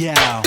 Yeah.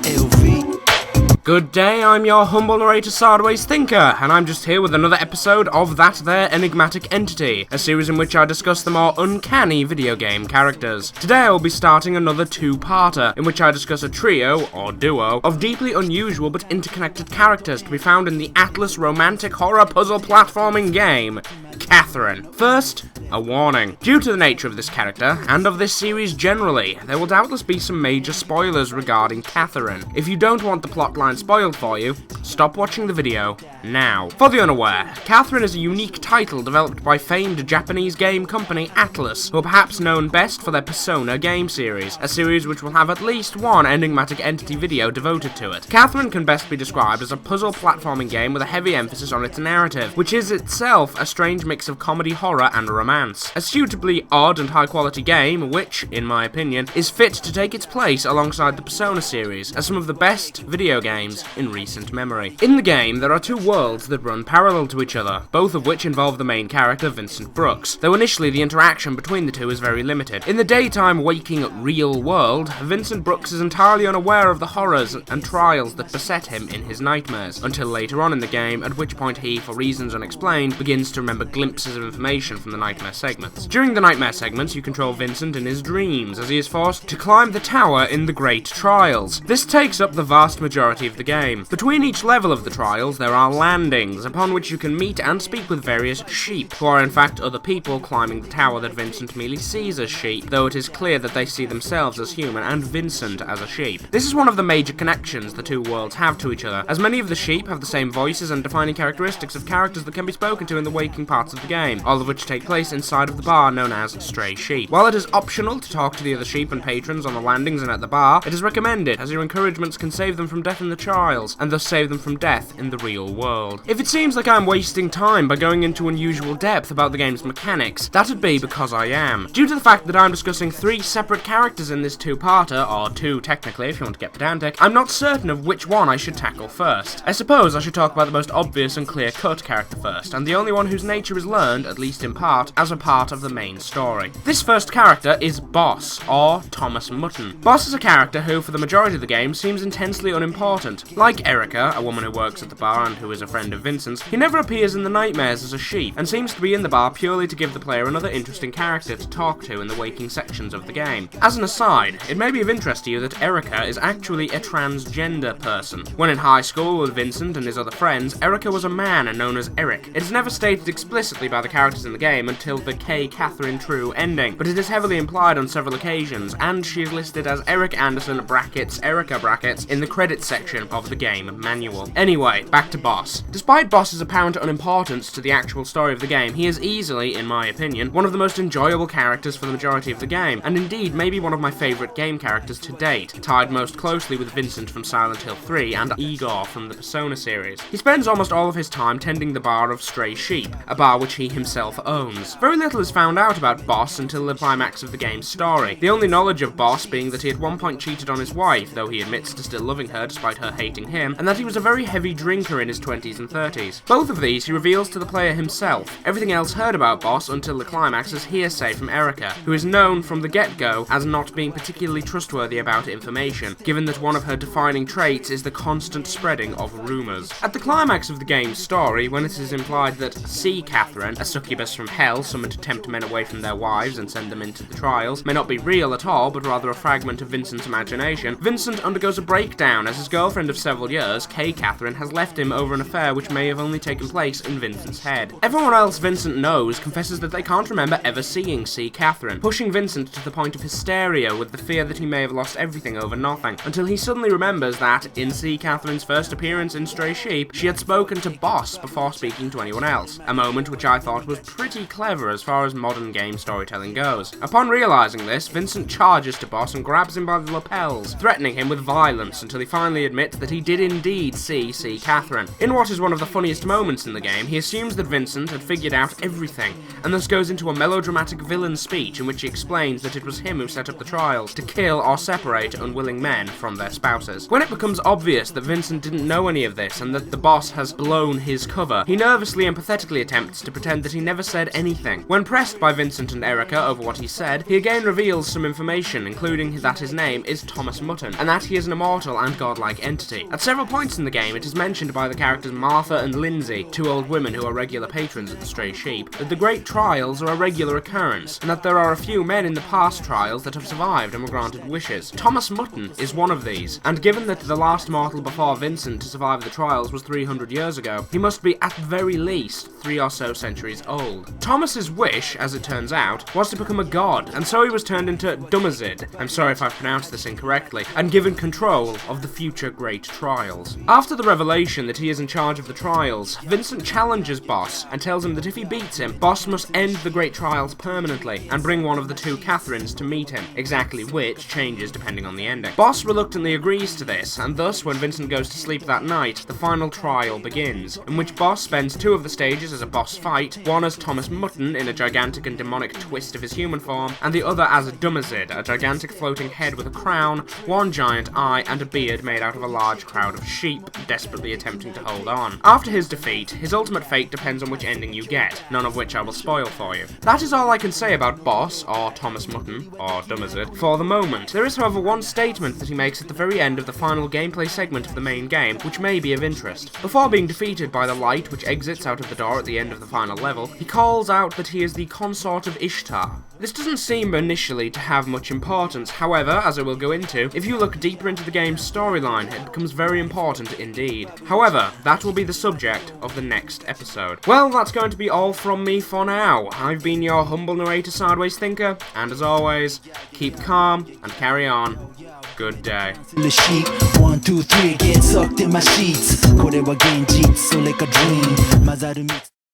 LV. Good day, I'm your humble narrator SideWaysThinker, and I'm just here with another episode of That There Enigmatic Entity, a series in which I discuss the more uncanny video game characters. Today I will be starting another two-parter, in which I discuss a trio, or duo, of deeply unusual but interconnected characters to be found in the Atlas romantic horror puzzle platforming game, Catherine. First, a warning. Due to the nature of this character, and of this series generally, there will doubtless be some major spoilers regarding Catherine. If you don't want the plotline spoiled for you, stop watching the video now. For the unaware, Catherine is a unique title developed by famed Japanese game company Atlas, who are perhaps known best for their Persona game series, a series which will have at least one Enigmatic Entity video devoted to it. Catherine can best be described as a puzzle platforming game with a heavy emphasis on its narrative, which is itself a strange mix of comedy, horror, and romance. A suitably odd and high-quality game, which, in my opinion, is fit to take its place alongside the Persona series as some of the best video games in recent memory. In the game, there are two worlds that run parallel to each other, both of which involve the main character, Vincent Brooks, though initially the interaction between the two is very limited. In the daytime waking real world, Vincent Brooks is entirely unaware of the horrors and trials that beset him in his nightmares, until later on in the game, at which point he, for reasons unexplained, begins to remember glimpses of information from the nightmare segments. During the nightmare segments, you control Vincent in his dreams, as he is forced to climb the tower in the Great Trials. This takes up the vast majority of the game. Between each level of the trials, there are landings, upon which you can meet and speak with various sheep, who are in fact other people climbing the tower that Vincent merely sees as sheep, though it is clear that they see themselves as human and Vincent as a sheep. This is one of the major connections the two worlds have to each other, as many of the sheep have the same voices and defining characteristics of characters that can be spoken to in the waking parts of the game, all of which take place inside of the bar known as Stray Sheep. While it is optional to talk to the other sheep and patrons on the landings and at the bar, it is recommended, as your encouragements can save them from death in the trials, and thus save them from death in the real world. If it seems like I'm wasting time by going into unusual depth about the game's mechanics, that'd be because I am. Due to the fact that I'm discussing three separate characters in this two-parter, or two technically if you want to get pedantic, I'm not certain of which one I should tackle first. I suppose I should talk about the most obvious and clear-cut character first, and the only one whose nature is learned, at least in part, as a part of the main story. This first character is Boss, or Thomas Mutton. Boss is a character who, for the majority of the game, seems intensely unimportant. Like Erica, a woman who works at the bar and who is a friend of Vincent's, he never appears in the nightmares as a sheep, and seems to be in the bar purely to give the player another interesting character to talk to in the waking sections of the game. As an aside, it may be of interest to you that Erica is actually a transgender person. When in high school with Vincent and his other friends, Erica was a man and known as Eric. It is never stated explicitly by the characters in the game until the K. Catherine True ending, but it is heavily implied on several occasions, and she is listed as Eric Anderson brackets Erica brackets in the credits section of the game manual. Anyway, back to Boss. Despite Boss's apparent unimportance to the actual story of the game, he is easily, in my opinion, one of the most enjoyable characters for the majority of the game, and indeed maybe one of my favourite game characters to date, tied most closely with Vincent from Silent Hill 3 and Igor from the Persona series. He spends almost all of his time tending the bar of Stray Sheep, a bar which he himself owns. Very little is found out about Boss until the climax of the game's story, the only knowledge of Boss being that he at one point cheated on his wife, though he admits to still loving her despite her hating him, and that he was a very heavy drinker in his 20s and 30s. Both of these he reveals to the player himself. Everything else heard about Boss until the climax is hearsay from Erica, who is known from the get-go as not being particularly trustworthy about information, given that one of her defining traits is the constant spreading of rumours. At the climax of the game's story, when it is implied that C. Catherine, a succubus from hell summoned to tempt men away from their wives and send them into the trials, may not be real at all, but rather a fragment of Vincent's imagination, Vincent undergoes a breakdown as his girlfriend of several years, K. Catherine, has left him over an affair which may have only taken place in Vincent's head. Everyone else Vincent knows confesses that they can't remember ever seeing C. Catherine, pushing Vincent to the point of hysteria with the fear that he may have lost everything over nothing, until he suddenly remembers that, in C. Catherine's first appearance in Stray Sheep, she had spoken to Boss before speaking to anyone else, a moment which I thought was pretty clever as far as modern game storytelling goes. Upon realising this, Vincent charges to Boss and grabs him by the lapels, threatening him with violence until he finally admits that he did indeed see C. Catherine. In what is one of the funniest moments in the game, he assumes that Vincent had figured out everything, and thus goes into a melodramatic villain speech in which he explains that it was him who set up the trials, to kill or separate unwilling men from their spouses. When it becomes obvious that Vincent didn't know any of this, and that the Boss has blown his cover, he nervously and pathetically attempts to pretend that he never said anything. When pressed by Vincent and Erica over what he said, he again reveals some information, including that his name is Thomas Mutton, and that he is an immortal and godlike entity. At several points in the game, it is mentioned by the characters Martha and Lindsay, two old women who are regular patrons at the Stray Sheep, that the Great Trials are a regular occurrence, and that there are a few men in the past trials that have survived and were granted wishes. Thomas Mutton is one of these, and given that the last mortal before Vincent to survive the trials was 300 years ago, he must be at the very least 3 or so centuries old. Thomas's wish, as it turns out, was to become a god, and so he was turned into Dumazid, I'm sorry if I've pronounced this incorrectly, and given control of the future Great Trials. After the revelation that he is in charge of the trials, Vincent challenges Boss and tells him that if he beats him, Boss must end the Great Trials permanently and bring one of the two Catherines to meet him, exactly which changes depending on the ending. Boss reluctantly agrees to this, and thus when Vincent goes to sleep that night, the final trial begins, in which Boss spends 2 of the stages as a boss fight, one as Thomas Mutton in a gigantic and demonic twist of his human form, and the other as a Dumazid, a gigantic floating head with a crown, 1 giant eye, and a beard made out of a large crowd of sheep, desperately attempting to hold on. After his defeat, his ultimate fate depends on which ending you get, none of which I will spoil for you. That is all I can say about Boss, or Thomas Mutton, or Dumazid, for the moment. There is however one statement that he makes at the very end of the final gameplay segment of the main game, which may be of interest. Before being defeated by the light which exits out of the door at the end of the final level, he calls out that he is the consort of Ishtar. This doesn't seem initially to have much importance, however, as I will go into, if you look deeper into the game's storyline, it becomes very important indeed. However, that will be the subject of the next episode. Well, that's going to be all from me for now. I've been your humble narrator, SideWaysThinker, and as always, keep calm and carry on. Good day. The sheep, 1, 2, 3, get sucked in my sheets. これは現実、それかdream。混ざる